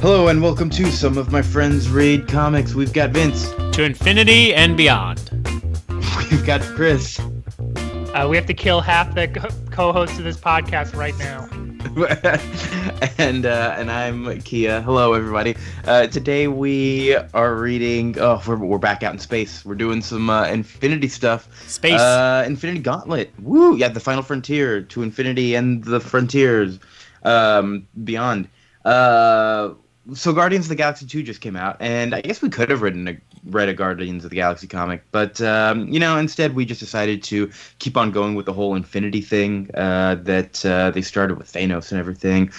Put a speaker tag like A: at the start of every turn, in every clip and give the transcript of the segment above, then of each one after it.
A: Hello and welcome to Some of My Friends Read Comics. We've got Vince.
B: To infinity and beyond.
A: We've got Chris.
C: We have to kill half the co-hosts of this podcast right now.
A: and I'm Kia. Hello, everybody. Today we are reading. Oh, we're back out in space. We're doing some Infinity stuff.
B: Space.
A: Infinity Gauntlet. Woo! Yeah, the final frontier to Infinity and the frontiers beyond. So Guardians of the Galaxy 2 just came out, and I guess we could have read a Guardians of the Galaxy comic, but instead we just decided to keep on going with the whole Infinity thing that they started with Thanos and everything,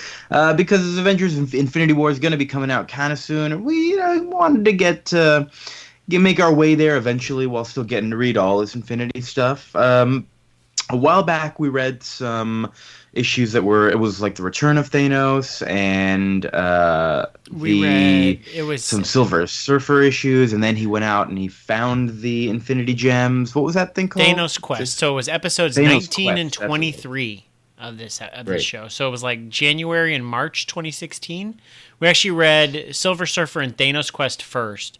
A: because Avengers Infinity War is going to be coming out kind of soon, and we wanted to make our way there eventually while still getting to read all this Infinity stuff. A while back we read some issues it was like the return of Thanos and some Silver Surfer issues, and then he went out and he found the Infinity Gems. What was that thing called?
B: Thanos Quest. So it was episodes
A: Thanos
B: 19
A: Quest,
B: and 23 of this show. So it was like January and March 2016. We actually read Silver Surfer and Thanos Quest first,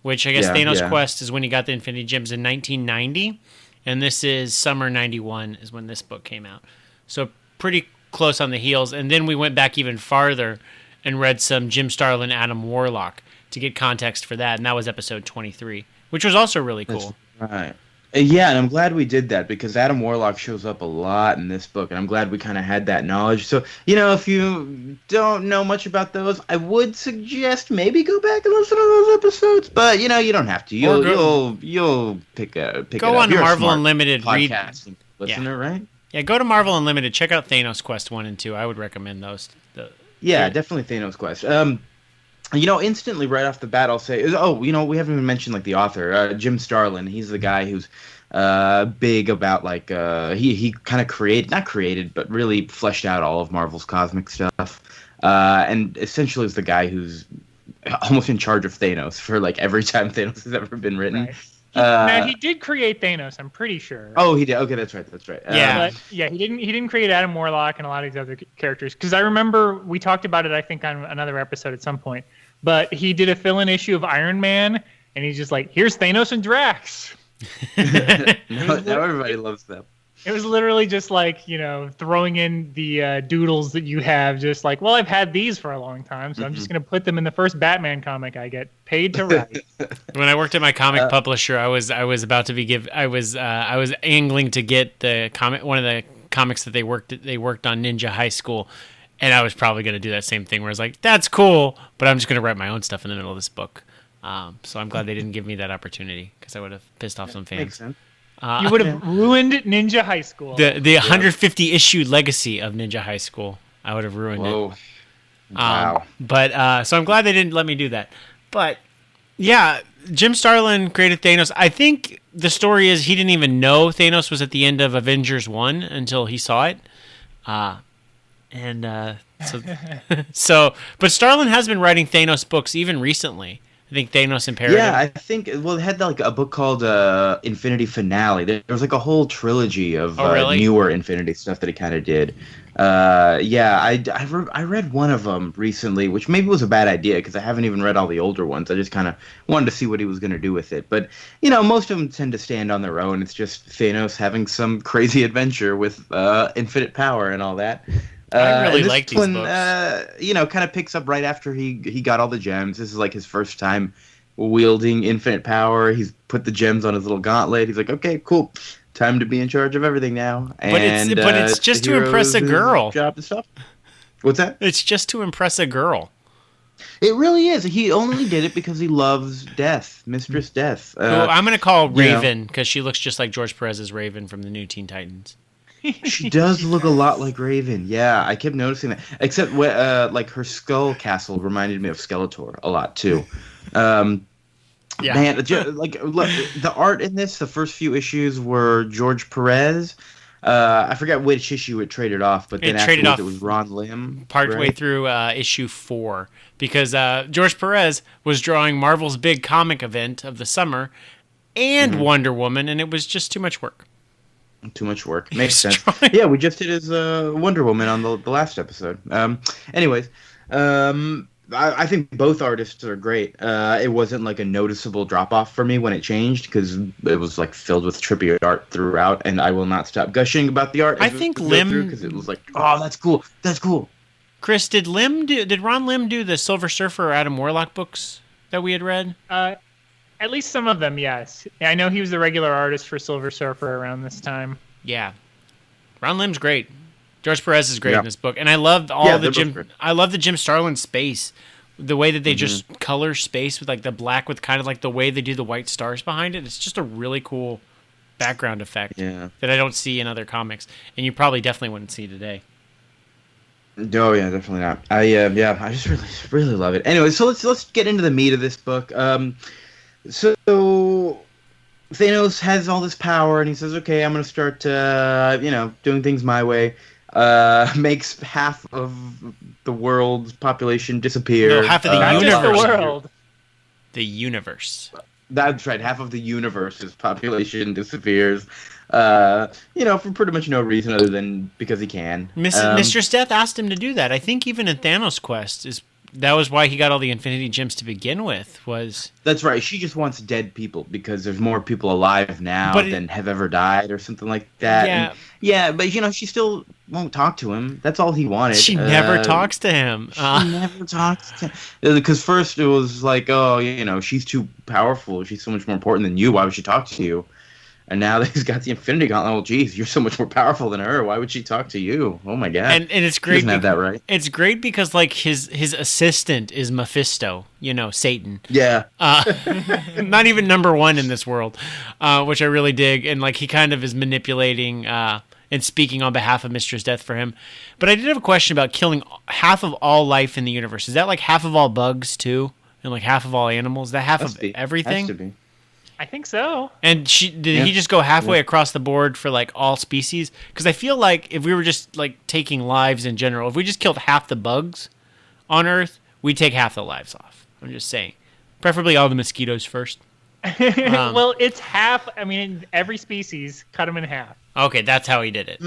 B: which I guess Thanos Quest is when he got the Infinity Gems in 1990, and this is summer 91 is when this book came out. So pretty close on the heels, and then we went back even farther and read some Jim Starlin, Adam Warlock to get context for that, and that was episode 23, which was also really cool.
A: That's right. Yeah, and I'm glad we did that because Adam Warlock shows up a lot in this book, and I'm glad we kind of had that knowledge. So, if you don't know much about those, I would suggest maybe go back and listen to those episodes. But you don't have to. You'll pick it up.
B: Go on to Marvel Unlimited,
A: podcasting listener, right?
B: Yeah, go to Marvel Unlimited. Check out Thanos Quest 1 and 2. I would recommend those.
A: Definitely Thanos Quest. Instantly right off the bat, I'll say, we haven't even mentioned like the author, Jim Starlin. He's the guy who's big about like he kind of not created, but really fleshed out all of Marvel's cosmic stuff, and essentially is the guy who's almost in charge of Thanos for like every time Thanos has ever been written.
C: Right. Now he did create Thanos, I'm pretty sure.
A: Oh, he did. Okay, that's right.
C: Yeah, he didn't create Adam Warlock and a lot of these other characters, because I remember we talked about it, I think, on another episode at some point. But he did a fill-in issue of Iron Man, and he's just like, "Here's Thanos and Drax."
A: now everybody loves them.
C: It was literally just like, throwing in the doodles that you have, just like, well, I've had these for a long time, so I'm just going to put them in the first Batman comic I get paid to write.
B: When I worked at my comic publisher, I was about to I was angling to get the one of the comics that they worked on, Ninja High School, and I was probably going to do that same thing where I was like, that's cool, but I'm just going to write my own stuff in the middle of this book. So I'm glad they didn't give me that opportunity, because I would have pissed off some fans.
A: Makes sense.
C: You would have ruined Ninja High School.
B: The 150 issue legacy of Ninja High School. I would have ruined it.
A: Wow.
B: But so I'm glad they didn't let me do that. But yeah, Jim Starlin created Thanos. I think the story is he didn't even know Thanos was at the end of Avengers 1 until he saw it. But Starlin has been writing Thanos books even recently. I think Thanos Imperative.
A: Yeah, I think it had like a book called Infinity Finale. There was like a whole trilogy of newer Infinity stuff that he kind of did. I read one of them recently, which maybe was a bad idea because I haven't even read all the older ones. I just kind of wanted to see what he was going to do with it. But most of them tend to stand on their own. It's just Thanos having some crazy adventure with infinite power and all that.
B: I really like these books.
A: Kind of picks up right after he got all the gems. This is like his first time wielding infinite power. He's put the gems on his little gauntlet. He's like, okay, cool, time to be in charge of everything now.
B: But it's just to impress a girl.
A: Job and stuff. What's that?
B: It's just to impress a girl.
A: It really is. He only did it because he loves Death, Mistress Death.
B: I'm going to call Raven because she looks just like George Perez's Raven from the New Teen Titans.
A: She does look a lot like Raven. Yeah, I kept noticing that. Except like her skull castle reminded me of Skeletor a lot too. Man, like look, the art in this, the first few issues were George Perez. I forget which issue it traded off, but then afterwards it was Ron Lim.
B: Partway through issue 4, because George Perez was drawing Marvel's big comic event of the summer and Wonder Woman, and it was just too much work.
A: Too much work. Makes sense. Yeah, we just did his Wonder Woman on the last episode. Anyways, I think both artists are great. It wasn't like a noticeable drop off for me when it changed because it was like filled with trippy art throughout, and I will not stop gushing about the art.
B: I think Lim,
A: because it was like, oh, that's cool, that's cool.
B: Chris, did Ron Lim do the Silver Surfer or Adam Warlock books that we had read?
C: At least some of them, yes. I know he was the regular artist for Silver Surfer around this time.
B: Yeah, Ron Lim's great. George Perez is great in this book, and I loved the Jim. I love the Jim Starlin space, the way that they just color space with like the black with kind of like the way they do the white stars behind it. It's just a really cool background effect that I don't see in other comics, and you probably definitely wouldn't see today.
A: Oh yeah, definitely not. I just really love it. Anyway, so let's get into the meat of this book. So Thanos has all this power, and he says, "Okay, I'm going to start, doing things my way." Makes half of the world's population disappear.
B: No, half of the
C: not
B: universe.
C: just the world.
B: The universe.
A: That's right. Half of the universe's population disappears. For pretty much no reason other than because he can.
B: Mistress Death asked him to do that. I think even in Thanos Quest that was why he got all the Infinity Gems to begin with.
A: That's right. She just wants dead people because there's more people alive now than have ever died or something like that.
B: Yeah,
A: but she still won't talk to him. That's all he wanted.
B: She never talks to him.
A: She never talks to him. Because first it was like, she's too powerful. She's so much more important than you. Why would she talk to you? And now that he's got the Infinity Gauntlet, well, geez, you're so much more powerful than her. Why would she talk to you? Oh my god!
B: And it's great.
A: He doesn't have that right.
B: It's great because like his assistant is Mephisto, Satan.
A: Yeah.
B: Not even number one in this world, which I really dig. And like he kind of is manipulating and speaking on behalf of Mistress Death for him. But I did have a question about killing half of all life in the universe. Is that like half of all bugs too, and like half of all animals? Is that half of everything?
A: Has to be.
C: I think so.
B: And did he just go halfway across the board for like all species? Because I feel like if we were just like taking lives in general, if we just killed half the bugs on Earth, we'd take half the lives off. I'm just saying. Preferably all the mosquitoes first.
C: Well, it's half. I mean, every species, cut them in half.
B: Okay, that's how he did it.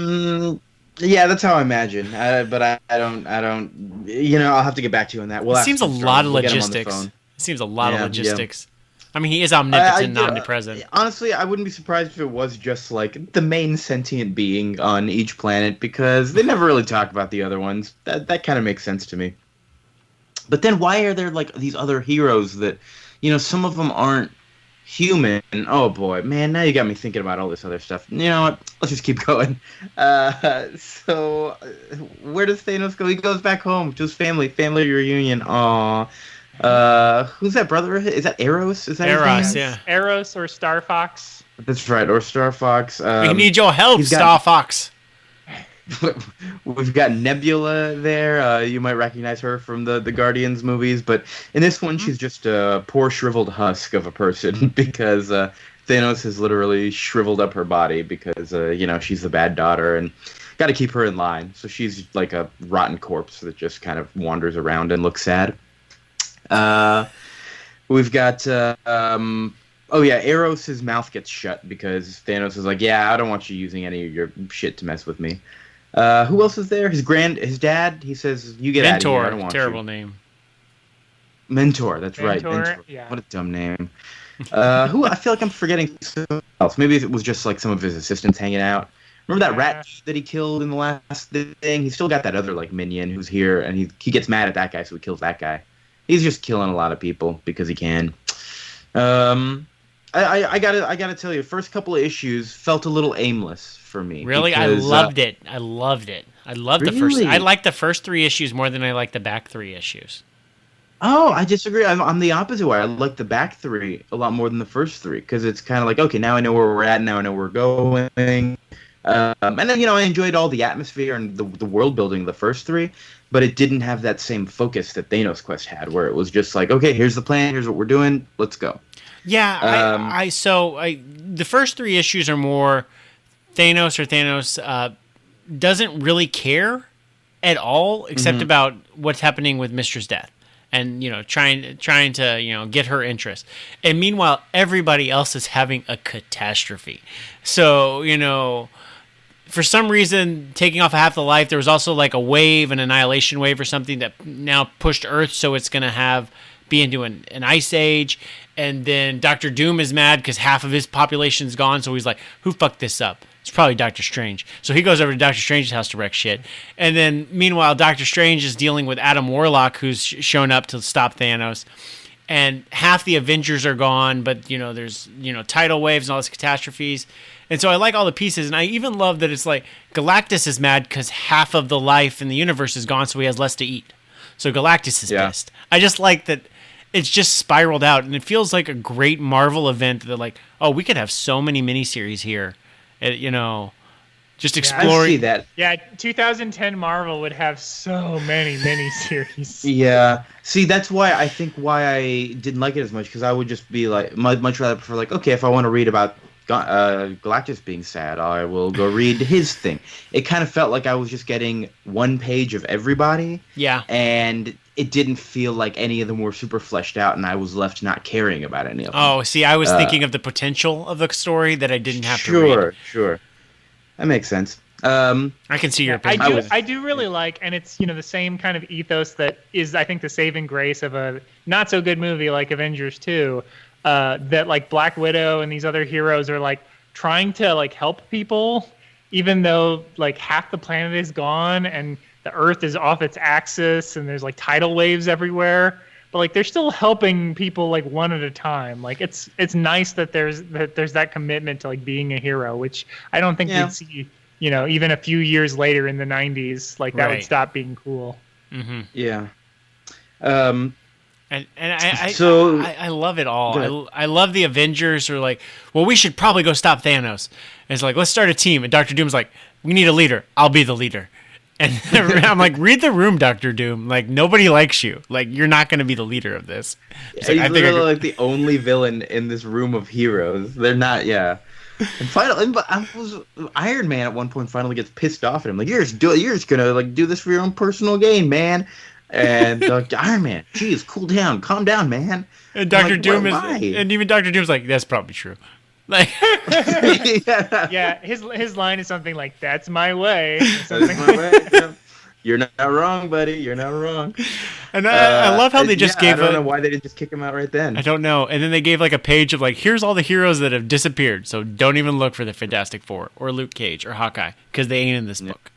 A: Yeah, that's how I imagine. But I don't. I'll have to get back to you on that.
B: It seems a lot of logistics. I mean, he is omnipotent and omnipresent.
A: Honestly, I wouldn't be surprised if it was just like the main sentient being on each planet because they never really talk about the other ones. That kind of makes sense to me. But then why are there like these other heroes that, some of them aren't human? Oh boy, man, now you got me thinking about all this other stuff. You know what? Let's just keep going. So where does Thanos go? He goes back home to his family reunion. Aww. Who's that brother? Is that Eros? Is that
B: Eros? Yeah,
C: Eros or Star Fox.
A: That's right, or Star Fox.
B: We need your help, Star Fox.
A: We've got Nebula there. You might recognize her from the Guardians movies, but in this one, she's just a poor shriveled husk of a person because Thanos has literally shriveled up her body because she's the bad daughter and got to keep her in line. So she's like a rotten corpse that just kind of wanders around and looks sad. We've got Eros' mouth gets shut because Thanos is like, I don't want you using any of your shit to mess with me. Who else is there? His dad, he says, you get out of here, I don't want
B: terrible name.
A: Mentor, that's right. Mentor.
C: Yeah.
A: What a dumb name. Who I feel like I'm forgetting someone else. Maybe it was just like some of his assistants hanging out. Remember that rat that he killed in the last thing? He's still got that other like minion who's here, and he gets mad at that guy, so he kills that guy. He's just killing a lot of people because he can. I gotta tell you, first couple of issues felt a little aimless for me.
B: Really, because, I loved it. I loved the first. I liked the first 3 issues more than I liked the back 3 issues.
A: Oh, I disagree. I'm the opposite way. I like the back 3 a lot more than the first 3 because it's kind of like, okay, now I know where we're at, now I know where we're going. And then I enjoyed all the atmosphere and the world building of the first 3. But it didn't have that same focus that Thanos Quest had, where it was just like, okay, here's the plan, here's what we're doing, let's go.
B: Yeah, the first 3 issues are more Thanos doesn't really care at all, except about what's happening with Mistress Death, and trying to get her interest. And meanwhile, everybody else is having a catastrophe. So for some reason, taking off half the life, there was also like a wave, an annihilation wave or something that now pushed Earth, so it's going to be into an ice age. And then Doctor Doom is mad because half of his population's gone, so he's like, who fucked this up? It's probably Doctor Strange. So he goes over to Doctor Strange's house to wreck shit. And then, meanwhile, Doctor Strange is dealing with Adam Warlock, who's shown up to stop Thanos. And half the Avengers are gone, but, there's, tidal waves and all these catastrophes. And so I like all the pieces, and I even love that it's like Galactus is mad because half of the life in the universe is gone, so he has less to eat. So Galactus is pissed. I just like that it's just spiraled out, and it feels like a great Marvel event that, like, oh, we could have so many miniseries here, just exploring.
A: I see that.
C: Yeah, 2010 Marvel would have so many miniseries.
A: Yeah. See, that's why I didn't like it as much, because I would just be like, much rather prefer, like, okay, if I want to read about Galactus being sad, I will go read his thing. It kind of felt like I was just getting one page of everybody.
B: Yeah.
A: And it didn't feel like any of them were super fleshed out, and I was left not caring about any of them.
B: Oh, see, I was thinking of the potential of the story that I didn't have to read.
A: Sure. That makes sense.
B: I can see your opinion.
C: I do really like, and it's the same kind of ethos that is, I think, the saving grace of a not so good movie like Avengers 2. That like Black Widow and these other heroes are like trying to like help people, even though like half the planet is gone and the Earth is off its axis and there's like tidal waves everywhere. But like they're still helping people like one at a time. Like it's nice that there's that commitment to like being a hero, which I don't think we'd see even a few years later in the 90s. Like that would stop being cool.
B: Mm-hmm.
A: Yeah.
B: And I love it all. I love the Avengers are like, well, we should probably go stop Thanos. And it's like, let's start a team. And Doctor Doom's like, we need a leader. I'll be the leader. And I'm like, read the room, Doctor Doom. Like, nobody likes you. Like, you're not going to be the leader of this.
A: He's literally like the only villain in this room of heroes. They're not, And Iron Man at one point finally gets pissed off at him. Like, you're just gonna like do this for your own personal gain, man. And Iron Man, geez, calm down, man.
B: And Doctor Doom and even Doctor Doom's like, that's probably true. Like,
C: yeah, his line is something like, "That's my way."
A: That's my way. Yeah. You're not wrong, buddy. You're not wrong.
B: And I love how they just gave.
A: I don't know why they didn't just kick him out right then.
B: I don't know. And then they gave like a page of like, here's all the heroes that have disappeared. So don't even look for the Fantastic Four or Luke Cage or Hawkeye because they ain't in this book.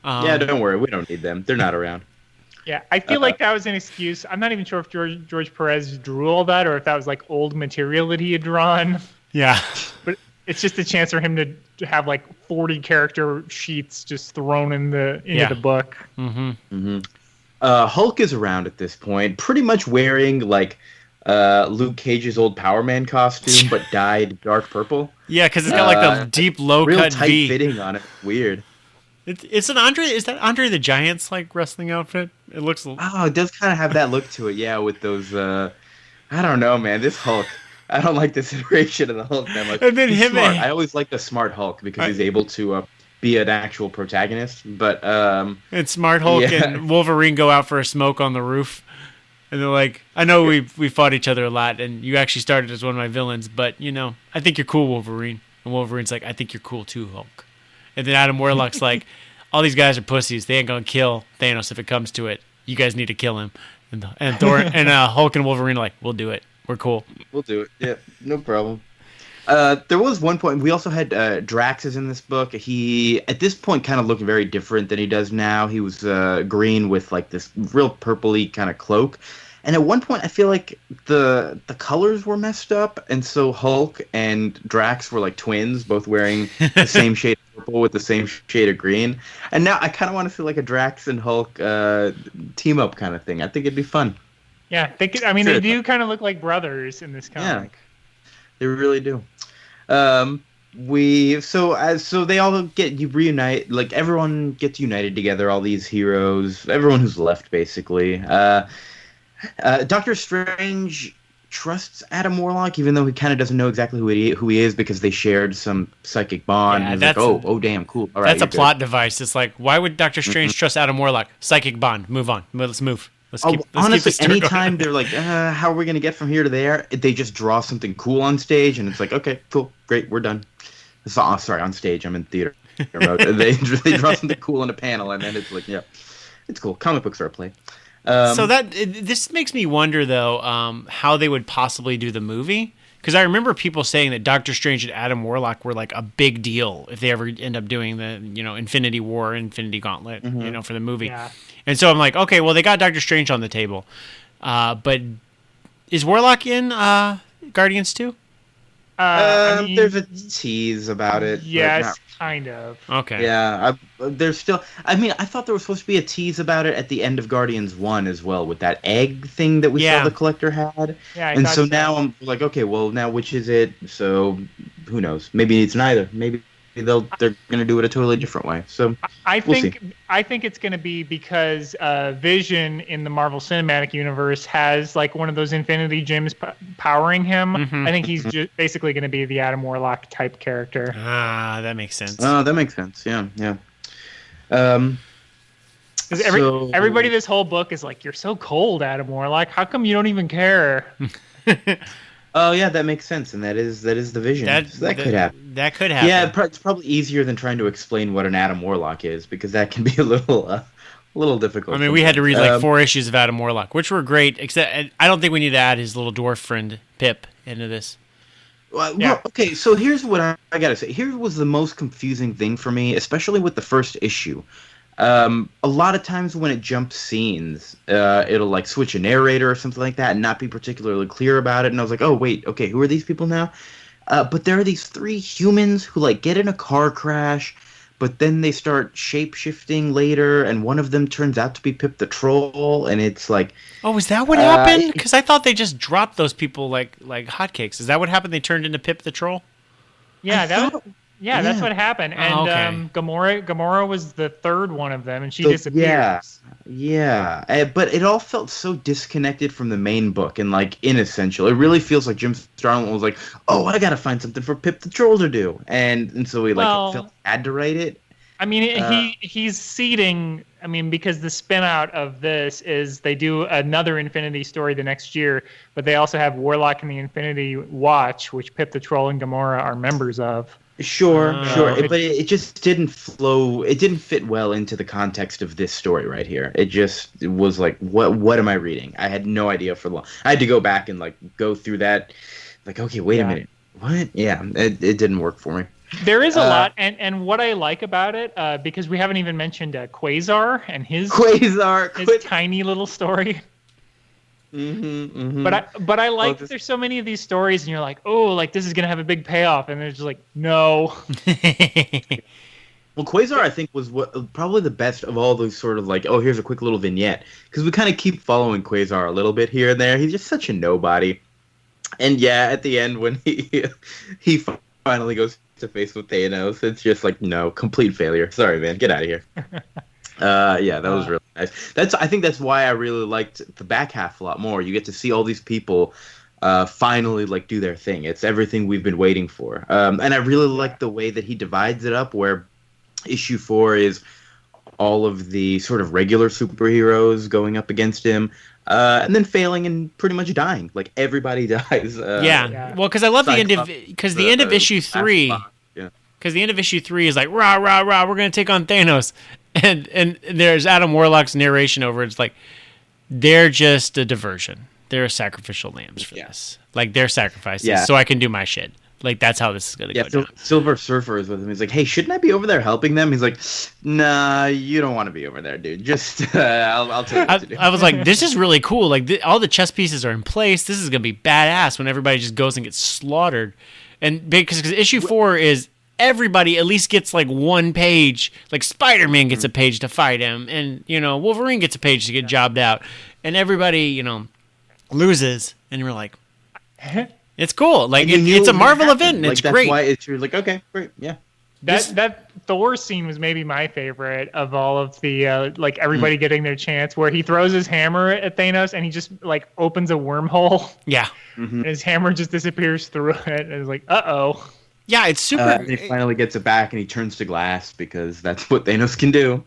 A: Yeah, don't worry. We don't need them. They're not around.
C: Yeah, I feel like that was an excuse. I'm not even sure if George Perez drew all that or if that was like old material that he had drawn.
B: Yeah.
C: But it's just a chance for him to have like 40 character sheets just thrown into the book.
B: Mm-hmm.
A: Mm-hmm. Hulk is around at this point, pretty much wearing like Luke Cage's old Power Man costume, but dyed dark purple.
B: Yeah, because it's got like the deep low
A: real
B: cut
A: tight
B: V
A: fitting on it. Weird.
B: It's an Andre. Is that Andre the Giant's like wrestling outfit? It looks.
A: Oh, it does kind of have that look to it. Yeah, with those. I don't know, man. This Hulk. I don't like this iteration of the Hulk. Man. Like,
B: and then
A: he's
B: him.
A: Smart. I always like the smart Hulk because he's able to be an actual protagonist. But
B: and smart Hulk and Wolverine go out for a smoke on the roof, and they're like, "I know we fought each other a lot, and you actually started as one of my villains, but I think you're cool, Wolverine." And Wolverine's like, "I think you're cool too, Hulk." And then Adam Warlock's like, all these guys are pussies. They ain't gonna kill Thanos if it comes to it. You guys need to kill him. And Thor and Hulk and Wolverine are like, we'll do it. We're cool.
A: We'll do it. Yeah, no problem. There was one point we also had Drax is in this book. He at this point kind of looked very different than he does now. He was green with like this real purpley kind of cloak. And at one point, I feel like the colors were messed up, and so Hulk and Drax were like twins, both wearing the same shade of purple with the same shade of green. And now I kind of want to feel like a Drax and Hulk team up kind of thing. I think it'd be fun.
C: Yeah, they do kind of look like brothers in this comic.
A: Yeah, they really do. So they all reunite, like everyone gets united together. All these heroes, everyone who's left, basically. Doctor Strange trusts Adam Warlock, even though he kind of doesn't know exactly who he is because they shared some psychic bond.
B: Yeah,
A: and he's like, oh, damn, cool. All right,
B: that's a plot device. It's like, why would Doctor Strange trust Adam Warlock? Psychic bond. Move on. Let's move.
A: Honestly, anytime they're like, how are we going to get from here to there? They just draw something cool on stage, and it's like, okay, cool, great, we're done. On stage. I'm in theater. about. They draw something cool in a panel, and then it's like, yeah, it's cool. Comic books are a play.
B: So this makes me wonder though, how they would possibly do the movie. Because I remember people saying that Doctor Strange and Adam Warlock were like a big deal if they ever end up doing the, Infinity War, Infinity Gauntlet, for the movie. Yeah. And so I'm like, okay, well, they got Doctor Strange on the table. But is Warlock in Guardians 2?
A: There's a tease about it.
C: Yes, kind of.
B: Okay.
A: Yeah, there's still... I mean, I thought there was supposed to be a tease about it at the end of Guardians 1 as well, with that egg thing that we saw the Collector had. Yeah, and so now I'm like, okay, well, now which is it? So, who knows? Maybe it's neither. Maybe they're going to do it a totally different way. So
C: I think it's going to be because Vision in the Marvel Cinematic Universe has like one of those Infinity Gems powering him. I think he's just basically going to be the Adam Warlock type character.
B: Ah, that makes sense.
A: Oh, that makes sense. Yeah.
C: Because everybody this whole book is like, you're so cold, Adam Warlock. How come you don't even care?
A: Oh yeah, that makes sense, and that is the Vision. That could happen.
B: That could happen.
A: Yeah, it's probably easier than trying to explain what an Adam Warlock is, because that can be a little difficult.
B: I mean, we had to read like 4 issues of Adam Warlock, which were great. Except I don't think we need to add his little dwarf friend Pip into this.
A: Well, okay, so here's what I gotta say. Here was the most confusing thing for me, especially with the first issue. A lot of times when it jumps scenes, it'll like switch a narrator or something like that and not be particularly clear about it. And I was like, oh wait, okay, who are these people now? But there are these 3 humans who like get in a car crash, but then they start shape-shifting later, and one of them turns out to be Pip the Troll, and it's like...
B: Oh, is that what happened? Because I thought they just dropped those people like hotcakes. Is that what happened? They turned into Pip the Troll?
C: Yeah, that's what happened. And Gamora was the 3rd one of them, and she disappears.
A: Yeah. But it all felt so disconnected from the main book and like inessential. It really feels like Jim Starlin was like, "Oh, I gotta find something for Pip the Troll to do," and so he felt had to write it.
C: I mean, he's seeding. I mean, because the spin out of this is they do another Infinity story the next year, but they also have Warlock and the Infinity Watch, which Pip the Troll and Gamora are members of.
A: Sure. But it just didn't flow. It didn't fit well into the context of this story right here. It was like, what am I reading? I had no idea for long. I had to go back and like go through that. Like, okay, wait a minute. What? Yeah, it didn't work for me.
C: There is a lot, and what I like about it, because we haven't even mentioned Quasar and his tiny little story. But I like that there's so many of these stories, and you're like, oh, like this is gonna have a big payoff, and they're just like, no.
A: Well, Quasar, I think, was probably the best of all those sort of like, oh, here's a quick little vignette, because we kind of keep following Quasar a little bit here and there. He's just such a nobody, and yeah, at the end when he finally goes to face with Thanos, it's just like, no, complete failure. Sorry, man, get out of here. Yeah, that was really nice. I think that's why I really liked the back half a lot more. You get to see all these people finally like do their thing. It's everything we've been waiting for. And I really like the way that he divides it up, where issue 4 is all of the sort of regular superheroes going up against him, and then failing and pretty much dying. Like everybody dies.
B: Well, because I love the end of issue 3. Because the end of issue 3 is like, rah, rah, rah, we're going to take on Thanos. And there's Adam Warlock's narration over it. It's like, they're just a diversion. They're sacrificial lambs for this. Like, they're sacrifices so I can do my shit. Like, that's how this is going to go down.
A: Silver Surfer is with him. He's like, hey, shouldn't I be over there helping them? He's like, nah, you don't want to be over there, dude. Just, I'll tell you what to do.
B: I was like, this is really cool. Like, all the chess pieces are in place. This is going to be badass when everybody just goes and gets slaughtered. And because issue 4 is... everybody at least gets like 1 page. Like Spider-Man gets a page to fight him, and Wolverine gets a page to get jobbed out, and everybody loses, and you're like, it's cool. Like it's a Marvel event, and it's great.
A: That's why like, okay, great, yeah.
C: That Thor scene was maybe my favorite of all of the like everybody getting their chance, where he throws his hammer at Thanos and he just like opens a wormhole.
B: Yeah,
C: and his hammer just disappears through it, and it's like, uh-oh.
B: Yeah, it's super.
A: And he finally gets it back, and he turns to glass because that's what Thanos can do.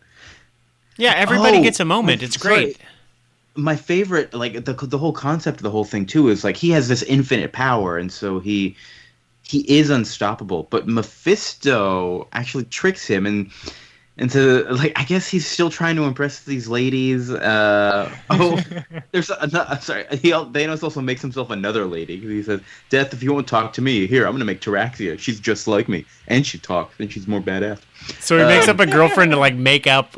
B: Yeah, everybody gets a moment. It's great.
A: My favorite, like the whole concept of the whole thing too, is like he has this infinite power, and so he he is unstoppable. But Mephisto actually tricks him and like, I guess he's still trying to impress these ladies. There's another. Sorry, Thanos also makes himself another lady. He says, "Death, if you won't talk to me, here I'm gonna make Taraxia. She's just like me, and she talks, and she's more badass."
B: So he makes up a girlfriend to like make out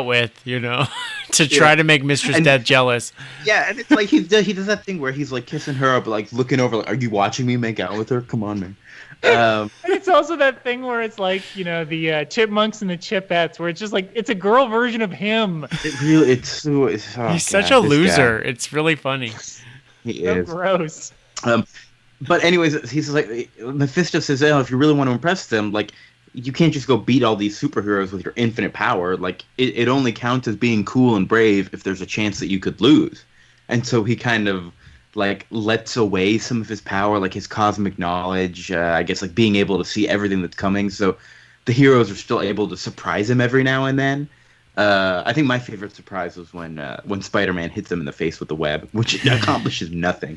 B: with, to try to make Mistress Death jealous.
A: Yeah, and it's like he does that thing where he's like kissing her, but like looking over, like, "Are you watching me make out with her? Come on, man."
C: It's also that thing where it's like, the chipmunks and the chipettes, where it's just like it's a girl version of him.
B: He's such a loser. Guy. It's really funny.
A: He
C: is gross.
A: But anyways, he's like, Mephisto says, "Oh, if you really want to impress them, like, you can't just go beat all these superheroes with your infinite power. Like, it only counts as being cool and brave if there's a chance that you could lose." And so he kind of like lets away some of his power, like his cosmic knowledge, I guess, like being able to see everything that's coming. So the heroes are still able to surprise him every now and then. I think my favorite surprise was when Spider-Man hits him in the face with the web, which accomplishes nothing.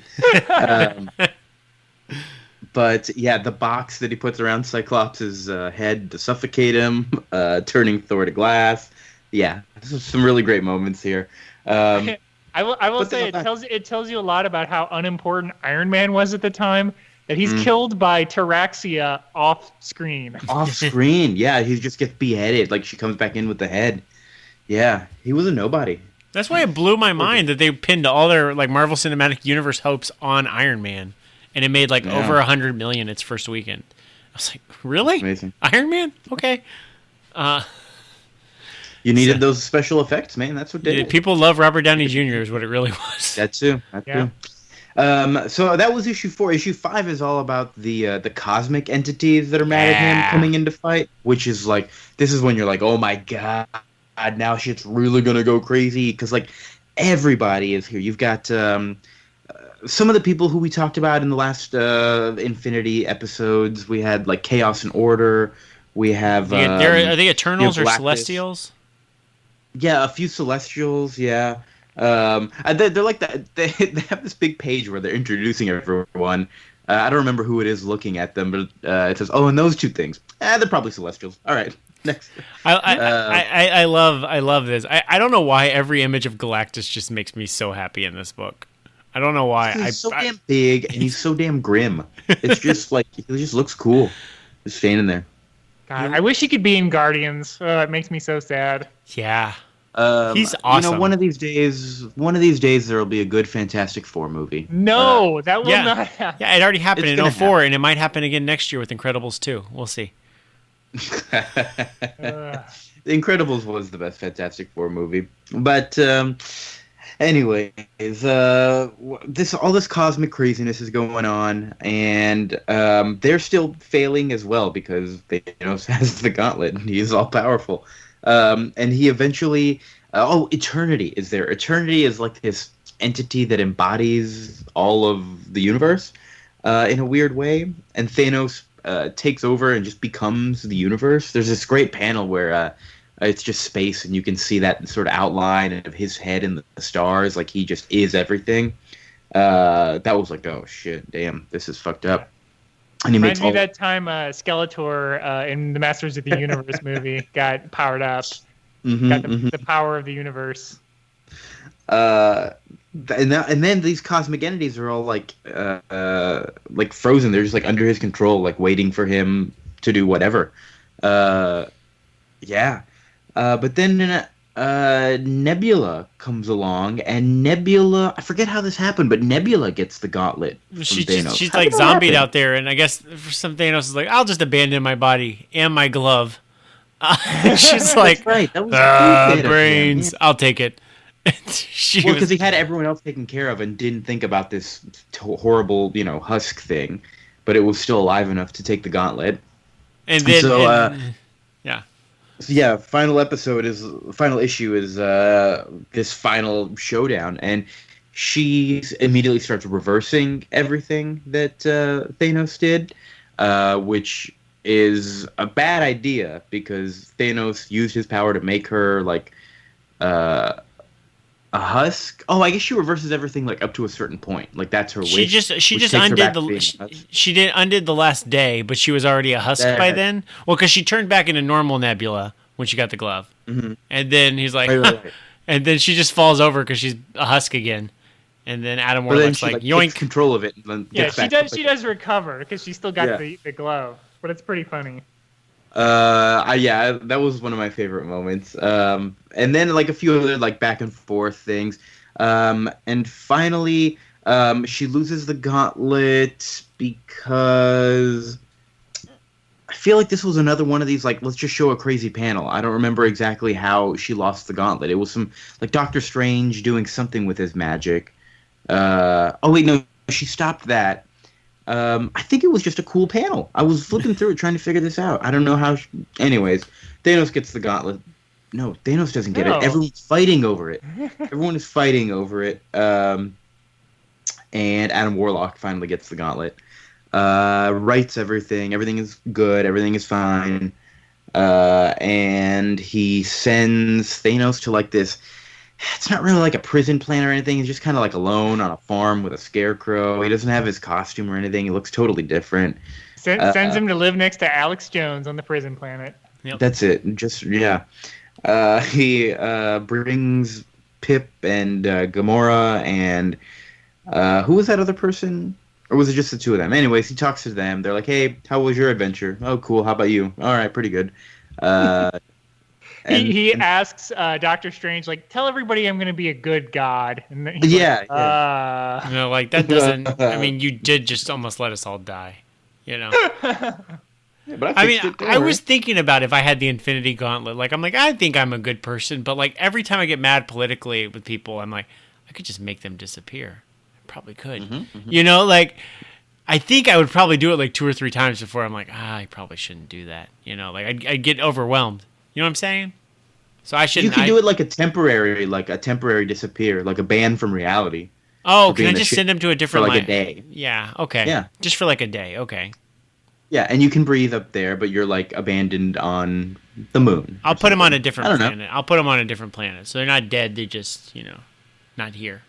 A: But yeah, the box that he puts around Cyclops' head to suffocate him, turning Thor to glass. Yeah, this is some really great moments here.
C: I will say it tells you a lot about how unimportant Iron Man was at the time. That he's killed by Taraxia off screen.
A: Off screen, yeah. He just gets beheaded. Like, she comes back in with the head. Yeah, he was a nobody.
B: That's why it blew my mind that they pinned all their like Marvel Cinematic Universe hopes on Iron Man, and it made like over $100 million its first weekend. I was like, really?
A: Amazing.
B: Iron Man? Okay.
A: You needed those special effects, man. That's what did it.
B: People love Robert Downey Jr. is what it really was.
A: That too. So that was issue 4. Issue 5 is all about the cosmic entities that are mad at him coming into fight, which is like, this is when you're like, oh my god, now shit's really gonna go crazy, because like everybody is here. You've got some of the people who we talked about in the last Infinity episodes. We had like Chaos and Order. We have
B: are they Eternals or Celestials?
A: Yeah, a few Celestials, yeah. They're like that. They have this big page where they're introducing everyone. I don't remember who it is looking at them, but it says, "Oh, and those two things. They're probably Celestials." All right, next.
B: I love this. I don't know why every image of Galactus just makes me so happy in this book. I don't know why.
A: He's so damn big and he's so damn grim. It's just like, he just looks cool, just standing there.
C: God, I wish he could be in Guardians. Oh, it makes me so sad.
B: Yeah. He's awesome.
A: One of these days there will be a good Fantastic Four movie.
C: No, that will not happen.
B: Yeah, it already happened in 2004, and it might happen again next year with Incredibles 2. We'll see.
A: The Incredibles was the best Fantastic Four movie, but anyways, all this cosmic craziness is going on, and they're still failing as well because Thanos has the gauntlet and he's all powerful. And he eventually, Eternity is there. Eternity is like this entity that embodies all of the universe in a weird way. And Thanos takes over and just becomes the universe. There's this great panel where it's just space, and you can see that sort of outline of his head in the stars. Like, he just is everything. That was like, oh shit, damn, this is fucked up. And he
C: reminds me that time Skeletor in the Masters of the Universe movie got powered up. Got the power of the universe.
A: And then these cosmic entities are all like frozen. They're just like under his control, like waiting for him to do whatever. But then Nebula comes along, and Nebula, I forget how this happened, but Nebula gets the gauntlet from Thanos.
B: She's like zombied out there, and I guess for some Thanos is like, I'll just abandon my body and my glove. She's like,
A: right. That was
B: brains, I'll take it.
A: Because he had everyone else taken care of and didn't think about this horrible, husk thing, but it was still alive enough to take the gauntlet.
B: And then,
A: final issue is this final showdown, and she immediately starts reversing everything that Thanos did, which is a bad idea because Thanos used his power to make her A husk? Oh, I guess she reverses everything like up to a certain point. Like that's her
B: She
A: wish.
B: just
A: Takes her
B: undid
A: back to being
B: the
A: a husk.
B: she did undid the last day, but she was already a husk by
A: That.
B: then. Well, because she turned back into normal Nebula when she got the glove,
A: Hmm.
B: and then he's like,
A: Right, right, right.
B: and then she just falls over because she's a husk again, and then Adam
A: But then
B: Warlock's
A: she
B: like
A: like takes
B: yoink.
A: control of it and then
C: Yeah,
A: gets
C: she
A: back.
C: does.
A: Like,
C: She does recover because she's still got
A: yeah.
C: the glove, but it's pretty funny.
A: Yeah, that was one of my favorite moments. And then like a few other like back and forth things. And finally, she loses the gauntlet because I feel like this was another one of these like let's just show a crazy panel. I don't remember exactly how she lost the gauntlet. It was some like Doctor Strange doing something with his magic. Oh wait, no, she stopped that. I think it was just a cool panel. I was flipping through it trying to figure this out. I don't know how. Anyways, Thanos gets the gauntlet. No, Thanos doesn't get
C: No.
A: it. Everyone's fighting over it. Everyone is fighting over it. And Adam Warlock finally gets the gauntlet. Writes everything. Everything is good. Everything is fine. And he sends Thanos to like this. It's not really like a prison plan or anything. He's just kind of like alone on a farm with a scarecrow. He doesn't have his costume or anything. He looks totally different.
C: Sends him to live next to Alex Jones on the prison planet.
B: Yep.
A: That's it. Just yeah. He brings Pip and Gamora and who was that other person? Or was it just the two of them? Anyways, he talks to them. They're like, "Hey, how was your adventure? Oh, cool. How about you? All right, pretty good."
C: He asks Doctor Strange, like, tell everybody I'm going to be a good god. And then he's
A: yeah,
C: like,
A: yeah.
B: You know, like that doesn't. I mean, you did just almost let us all die. You know.
A: Yeah, but
B: I mean,
A: fixed it, don't
B: I
A: worry.
B: was thinking about if I had the Infinity Gauntlet. Like, I'm like, I think I'm a good person, but like every time I get mad politically with people, I'm like, I could just make them disappear. I probably could. You know, like I think I would probably do it like 2 or 3 times before I'm like, I probably shouldn't do that. You know, like I'd get overwhelmed. You know what I'm saying? So I shouldn't.
A: You can do it like a temporary disappear, like a ban from reality.
B: Oh,
A: for
B: can I
A: being a
B: just
A: shit
B: send them to a different
A: for like
B: line?
A: a day?
B: Yeah. Okay.
A: Yeah.
B: Just for like a day. Okay.
A: Yeah, and you can breathe up there, but you're like abandoned on the moon.
B: I'll put them on a different
A: I don't know.
B: planet. I'll put them on a different planet, so they're not dead. They're just not here.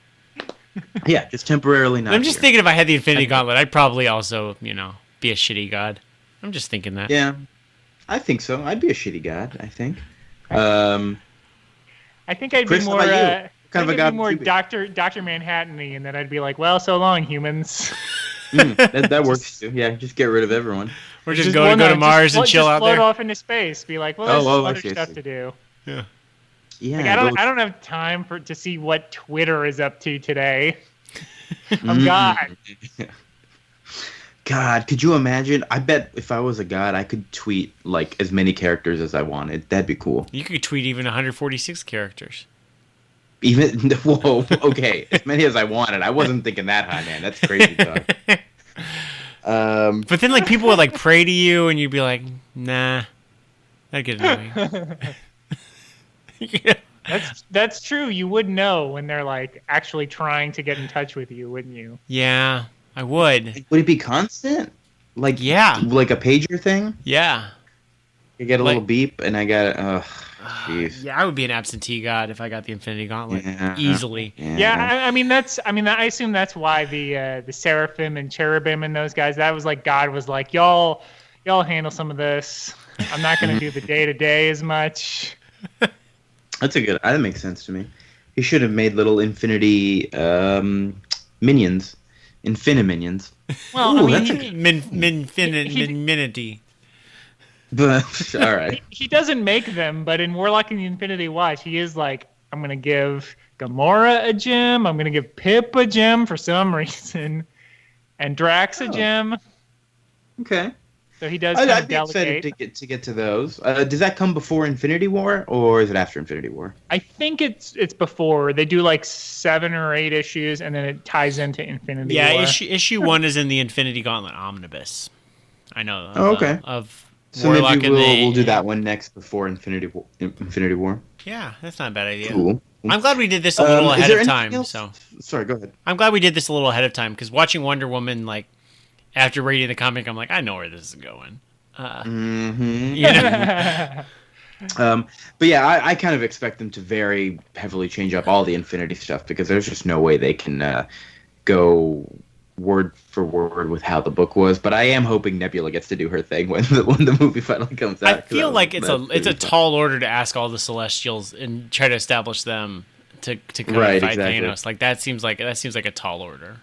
A: Yeah, just temporarily not.
B: I'm just
A: here.
B: thinking if I had the Infinity Gauntlet, I'd probably also be a shitty god. I'm just thinking that.
A: Yeah, I think so. I'd be a shitty god. I think.
C: I think I'd
A: Chris,
C: be
A: how
C: more,
A: about you? What kind of a god
C: more
A: would you be?
C: Dr. Manhattan-y, and then I'd be like, well, so long, humans.
A: That works too. Yeah, just get rid of everyone.
B: We're just going to go to Mars and chill out
C: float
B: there.
C: off into space. Be like, well, there's
A: I
C: other
A: see, I
C: stuff
A: see.
C: to do.
B: Yeah.
A: Yeah,
C: Like, I don't have time to see what Twitter is up to today.
A: Mm-hmm.
C: I'm God.
A: God, could you imagine? I bet if I was a god, I could tweet like as many characters as I wanted. That'd be cool.
B: You could tweet even 146 characters.
A: Even whoa, okay, as many as I wanted. I wasn't thinking that high, man. That's crazy talk.
B: But then, like, people would like pray to you, and you'd be like, "Nah, that'd get annoying."
C: That's true. You would know when they're like actually trying to get in touch with you, wouldn't you?
B: Yeah, I would.
A: Would it be constant? Like
B: Yeah.
A: like a pager thing?
B: Yeah.
A: You get a
B: Like-
A: little beep, and I got jeez.
B: Yeah, I would be an absentee god if I got the Infinity Gauntlet
A: Yeah.
B: easily.
C: Yeah, I assume that's why the seraphim and cherubim and those guys. That was like God was like, y'all handle some of this. I'm not going to do the day to day as much.
A: That's a good. That makes sense to me. He should have made little infinity minions, Infiniminions.
C: Well,
A: Ooh,
C: I
A: that's
C: mean,
B: Minity.
A: But all right.
C: he doesn't make them, but in Warlock and the Infinity Watch, he is like, I'm going to give Gamora a gem. I'm going to give Pip a gem for some reason, and Drax a gem.
A: Okay.
C: So he does kind of
A: I'd be excited
C: delegate.
A: to get to those. Does that come before Infinity War, or is it after Infinity War?
C: I think it's before. They do like 7 or 8 issues, and then it ties into Infinity
B: Yeah,
C: War.
B: issue 1 is in the Infinity Gauntlet omnibus. I know.
A: Oh, okay.
B: Of
A: So
B: Warlock
A: maybe we'll do that one next before Infinity War.
B: Yeah, that's not a bad idea.
A: Cool.
B: I'm glad we did this a little
A: Is
B: ahead
A: there
B: of
A: anything
B: time.
A: else?
B: So
A: Sorry, go ahead.
B: I'm glad we did this a little ahead of time because watching Wonder Woman, like after reading the comic, I'm like, I know where this is going.
A: Mm-hmm.
B: You know?
A: But yeah, I kind of expect them to very heavily change up all the Infinity stuff because there's just no way they can go word for word with how the book was. But I am hoping Nebula gets to do her thing when the movie finally comes out.
B: I feel like it's a tall order to ask all the Celestials and try to establish them to come and fight Thanos. Like that seems like a tall order.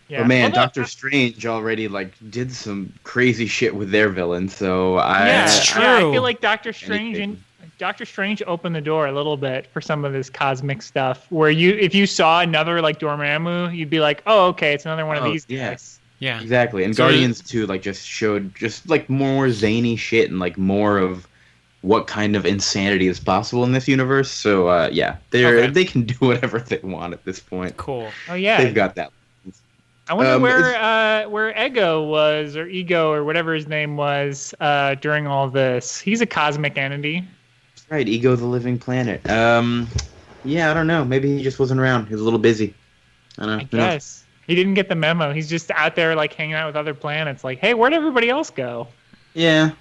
A: Yeah. But man, Doctor Strange already did some crazy shit with their villain, so
C: it's true. I feel like Doctor Strange opened the door a little bit for some of this cosmic stuff. Where if you saw another Dormammu, you'd be like, oh, okay, it's another one of these guys.
B: Yeah,
A: exactly. And Guardians 2 just showed more zany shit and more of what kind of insanity is possible in this universe. So they can do whatever they want at this point.
B: Cool.
C: Oh yeah,
A: they've got that.
C: I wonder where Ego was, or Ego, or whatever his name was, during all this. He's a cosmic entity.
A: That's right, Ego the Living Planet. Yeah, I don't know. Maybe he just wasn't around. He was a little busy. I don't know.
C: I guess. He didn't get the memo. He's just out there, hanging out with other planets. Hey, where'd everybody else go?
A: Yeah.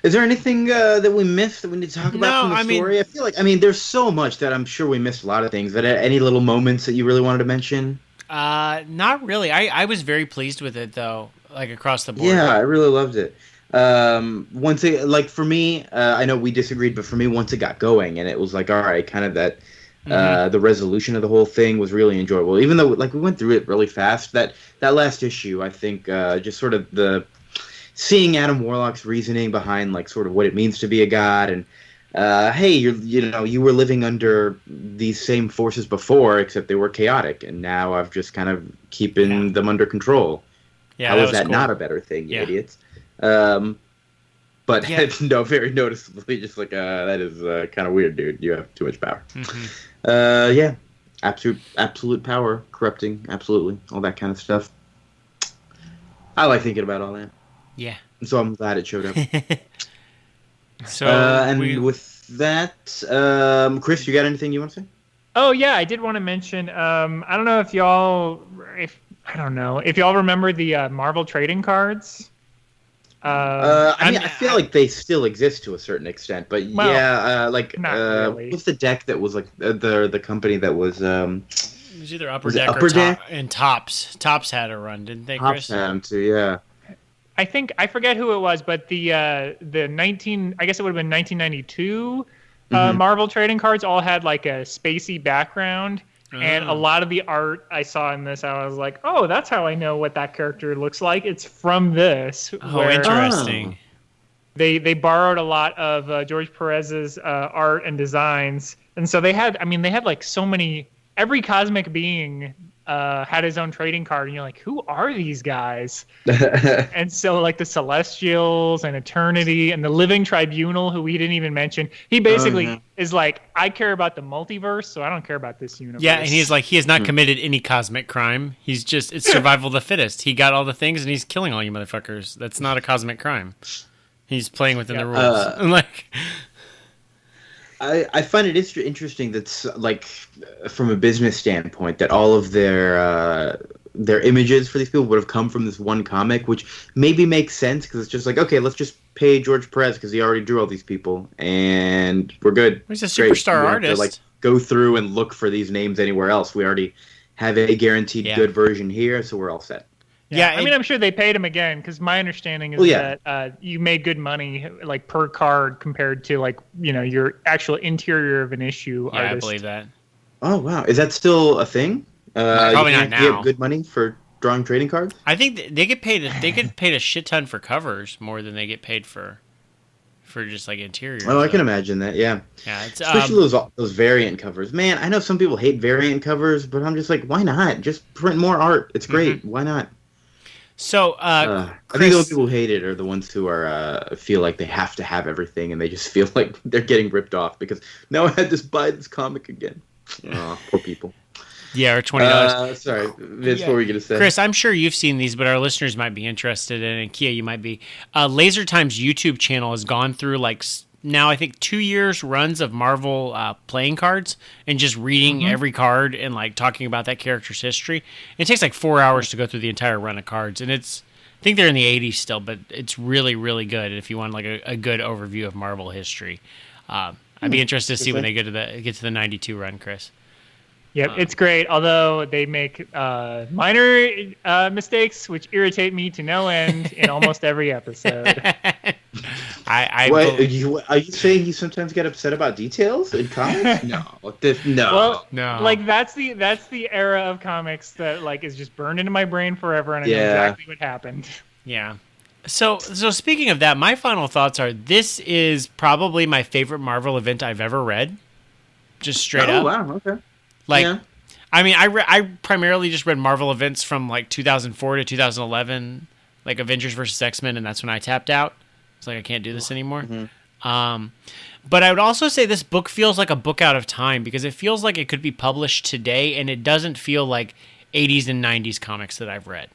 A: Is there anything that we missed that we need to talk about from the story? I feel like, there's so much that I'm sure we missed a lot of things. But any little moments that you really wanted to mention?
B: Not really. I was very pleased with it, though, across the board.
A: Yeah, I really loved it. Once it, for me, I know we disagreed, but for me, once it got going and it was all right, kind of that, the resolution of the whole thing was really enjoyable. Even though, we went through it really fast, that last issue, I think, just sort of seeing Adam Warlock's reasoning behind sort of what it means to be a god, and hey, you were living under these same forces before, except they were chaotic, and now I've just kind of keeping them under control.
B: Yeah,
A: how is that cool. Not a better thing, you idiots? But very noticeably, just that is kind of weird, dude. You have too much power.
B: Mm-hmm.
A: Absolute power, corrupting, absolutely, all that kind of stuff. I like thinking about all that.
B: Yeah.
A: So I'm glad it showed up. With that, Chris, you got anything you want to say?
C: Oh yeah, I did want to mention. I don't know if y'all remember the Marvel trading cards.
A: I feel like they still exist to a certain extent, but not
C: really.
A: What's the deck that was the company that was?
B: It was either Upper Deck or Deck? And Tops. Tops had a run, didn't they, Chris?
A: Tops had them too, yeah.
C: I forget who it was, but the I guess it would have been 1992 Marvel trading cards all had a spacey background, and a lot of the art I saw in this, I was like, oh, that's how I know what that character looks like. It's from this.
B: Oh, interesting.
C: They borrowed a lot of George Perez's art and designs, and so they had so many. Every cosmic being had his own trading card, and you're like, who are these guys? And so the Celestials and Eternity and the Living Tribunal, who we didn't even mention, he basically is I care about the multiverse, so I don't care about this universe.
B: Yeah, and he's he has not committed any cosmic crime. He's just, it's survival of the fittest. He got all the things and he's killing all you motherfuckers. That's not a cosmic crime. He's playing within the rules.
A: I find it interesting that's from a business standpoint that all of their images for these people would have come from this one comic, which maybe makes sense because it's just okay, let's just pay George Perez because he already drew all these people and we're good.
B: He's a superstar artist.
A: To, go through and look for these names anywhere else. We already have a guaranteed good version here, so we're all set.
C: Yeah, I'm sure they paid him again because my understanding is that you made good money per card compared to your actual interior of an issue artist.
B: I believe that.
A: Oh wow, is that still a thing?
B: Probably not now.
A: You get good money for drawing trading cards?
B: I think they get paid. They get paid a shit ton for covers more than they get paid for just interior.
A: Oh, I can imagine that. Yeah.
B: Yeah, it's
A: especially those variant covers. Man, I know some people hate variant covers, but I'm just why not? Just print more art. It's great. Mm-hmm. Why not?
B: So,
A: I think those people who hate it are the ones who feel like they have to have everything, and they just feel like they're getting ripped off because now I had to buy this comic again. Oh, poor people.
B: Yeah, or $20.
A: Sorry, Vince, what were you going to say?
B: Chris, I'm sure you've seen these, but our listeners might be interested in it, and Kia, you might be. Laser Time's YouTube channel has gone through now I think 2 years runs of Marvel playing cards and just reading every card and talking about that character's history. It takes 4 hours to go through the entire run of cards, and it's think they're in the 80s still, but it's really, really good. If you want like a good overview of Marvel history, I'd be interested to see when they get to the 92 run, Chris.
C: Yep, it's great. Although they make minor mistakes, which irritate me to no end in almost every episode.
A: Are you saying you sometimes get upset about details in comics? No.
C: Well,
B: no.
C: Like that's the era of comics that like is just burned into my brain forever, and I know exactly what happened.
B: Yeah. So speaking of that, my final thoughts are: this is probably my favorite Marvel event I've ever read. Just straight up.
A: Oh wow, okay.
B: Like, I mean, I primarily just read Marvel events from like 2004 to 2011, like Avengers versus X-Men, and that's when I tapped out. It's like I can't do this anymore. Mm-hmm. But I would also say this book feels like a book out of time because it feels like it could be published today, and it doesn't feel like 80s and 90s comics that I've read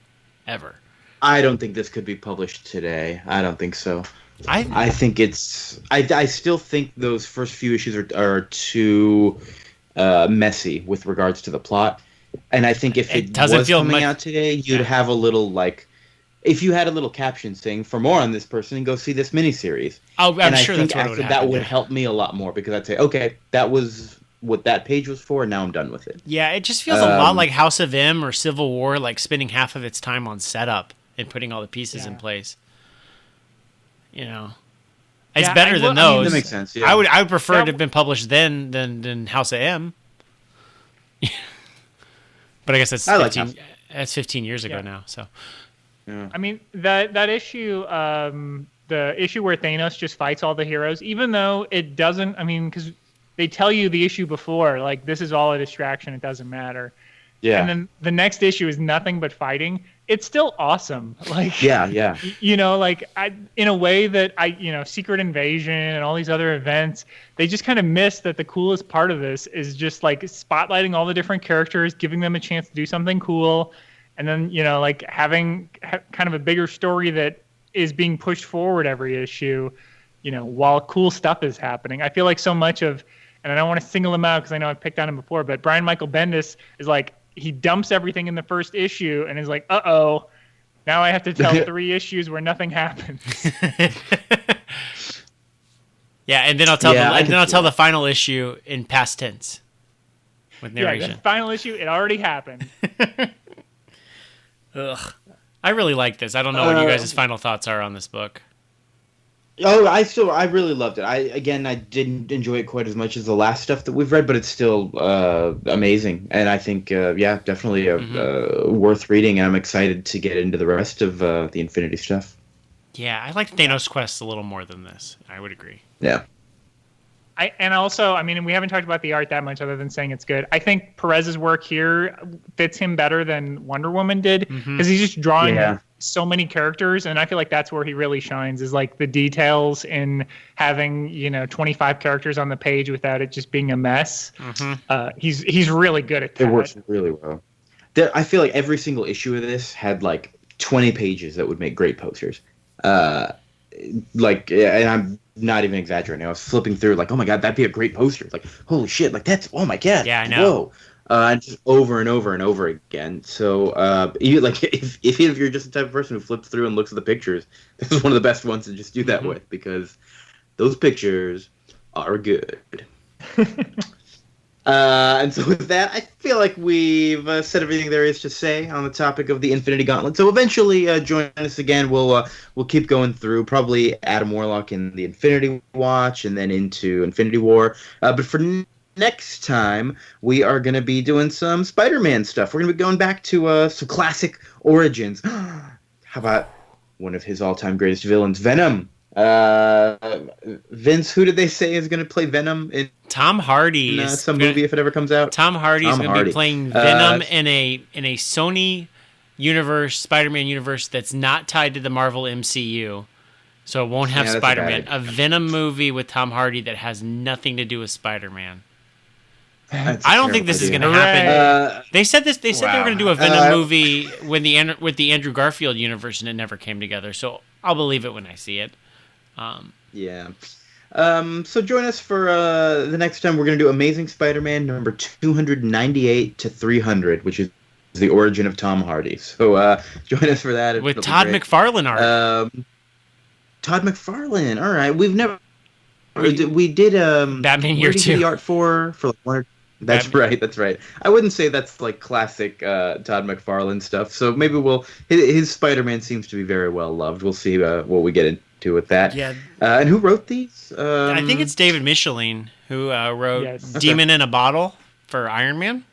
B: ever.
A: I don't think this could be published today. I don't think so. I think it's. I still think those first few issues are too messy with regards to the plot, and I think if it was coming out today, you'd have a little like, if you had a little caption saying "for more on this person, go see this miniseries."
B: I'm sure that's what would happen.
A: That would help me a lot more because I'd say, okay, that was what that page was for, and now I'm done with it.
B: Yeah, it just feels a lot like House of M or Civil War, like spending half of its time on setup and putting all the pieces in place. You know, it's better than those. I mean,
A: that makes sense. Yeah.
B: I would prefer it to have been published then than House of M. But I guess that's 15. That's 15 years ago now. So,
C: I mean that issue, the issue where Thanos just fights all the heroes, even though it doesn't. I mean, because they tell you the issue before, like this is all a distraction. It doesn't matter. Yeah. And then the next issue is nothing but fighting. It's still awesome. Like you know, like in a way that Secret Invasion and all these other events, they just kind of miss that the coolest part of this is just like spotlighting all the different characters, giving them a chance to do something cool, and then like having kind of a bigger story that is being pushed forward every issue, while cool stuff is happening. I feel like so much of, and I don't want to single him out because I know I've picked on him before, but Brian Michael Bendis is like, he dumps everything in the first issue and is like, uh-oh, now I have to tell 3 issues where nothing happens.
B: Yeah, and then I'll tell the final issue in past tense with narration.
C: Yeah, the final issue, it already happened.
B: Ugh. I really like this. I don't know what you guys' final thoughts are on this book.
A: Oh, I really loved it. I didn't enjoy it quite as much as the last stuff that we've read, but it's still amazing. And I think, definitely worth reading. And I'm excited to get into the rest of the Infinity stuff.
B: Yeah, I like Thanos Quest a little more than this. I would agree.
A: Yeah.
C: I mean, we haven't talked about the art that much other than saying it's good. I think Perez's work here fits him better than Wonder Woman did because he's just drawing so many characters, and I feel like that's where he really shines, is like the details in having 25 characters on the page without it just being a mess. He's really good at that.
A: It works really well. I feel like every single issue of this had like 20 pages that would make great posters. And I'm not even exaggerating. I was flipping through like, oh my god, that'd be a great poster. It's like, holy shit, like that's, oh my god.
B: Yeah, I know.
A: Whoa. And just over and over and over again. So if you're just the type of person who flips through and looks at the pictures, this is one of the best ones to just do that with, because those pictures are good. And so with that, I feel like we've said everything there is to say on the topic of the Infinity Gauntlet. So eventually, join us again. We'll keep going through probably Adam Warlock in the Infinity Watch, and then into Infinity War. But for next time, we are going to be doing some Spider-Man stuff. We're going to be going back to some classic origins. How about one of his all-time greatest villains, Venom? Vince, who did they say is going to play Venom in
B: Tom Hardy
A: in some movie if it ever comes out?
B: Tom Hardy is going to be playing Venom in a Sony universe, Spider-Man universe that's not tied to the Marvel MCU. So it won't have Spider-Man. A Venom movie with Tom Hardy that has nothing to do with Spider-Man. I don't think this is going to happen. They said this. They said they were going to do a Venom movie with the Andrew Garfield universe, and it never came together. So I'll believe it when I see it.
A: So join us for the next time. We're going to do Amazing Spider-Man number 298 to 300, which is the origin of Tom Hardy. So join us for that.
B: With Todd McFarlane art.
A: Todd McFarlane. All right, we did
B: Batman Year 2.
A: The art for like one or. That's Batman. Right. That's right. I wouldn't say that's like classic Todd McFarlane stuff. So maybe his Spider-Man seems to be very well loved. We'll see what we get into with that.
B: Yeah.
A: And who wrote these?
B: I think it's David Michelin who wrote Demon in a Bottle for Iron Man.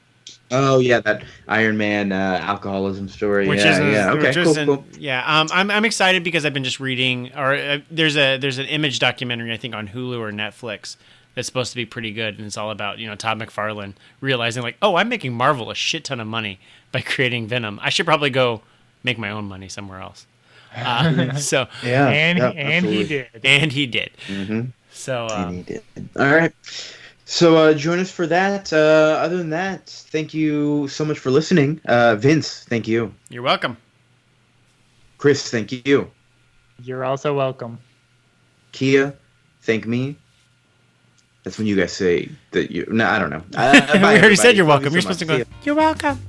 A: Oh yeah, that Iron Man alcoholism story. Cool.
B: Yeah, I'm excited because I've been just reading, or there's an Image documentary I think on Hulu or Netflix that's supposed to be pretty good, and it's all about Todd McFarlane realizing like, oh, I'm making Marvel a shit ton of money by creating Venom. I should probably go make my own money somewhere else. So
C: yeah, and he did.
A: Mm-hmm.
B: So
A: and he did. All right. So join us for that. Other than that, thank you so much for listening. Vince, thank you.
B: You're welcome.
A: Chris, thank you.
C: You're also welcome.
A: Kia, thank me. That's when you guys say that you... No, I don't know.
B: We already said you're welcome. You're supposed to go, you're welcome.